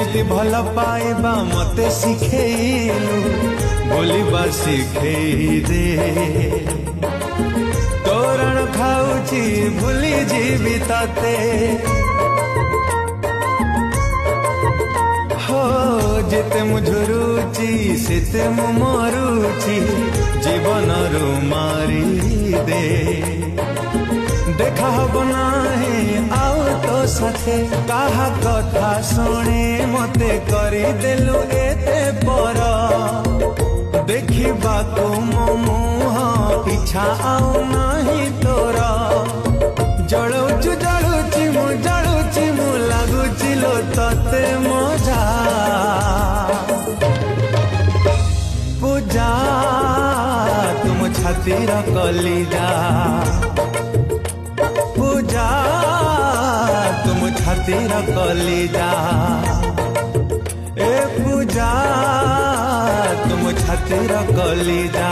केमती भल पाइबा मते शिखेलु बोलिबा शिखेई दे तोरण खाऊची भूली जीवी ताते हो जेते मुझुरुची सेते मु मरुची जीवन रु मारी दे देखा हब नाही आउ तो साथे काहा कथा शुणे मते करी देलु एते पर देखिबा को मो मुह इच्छा आउ नाही तोर जळुची मु लागुची लो तते मजा पूजा तुम छातीर कलिजा पूजा तुम छातीर कलिजा ए पूजा तुम छातीर कलिजा।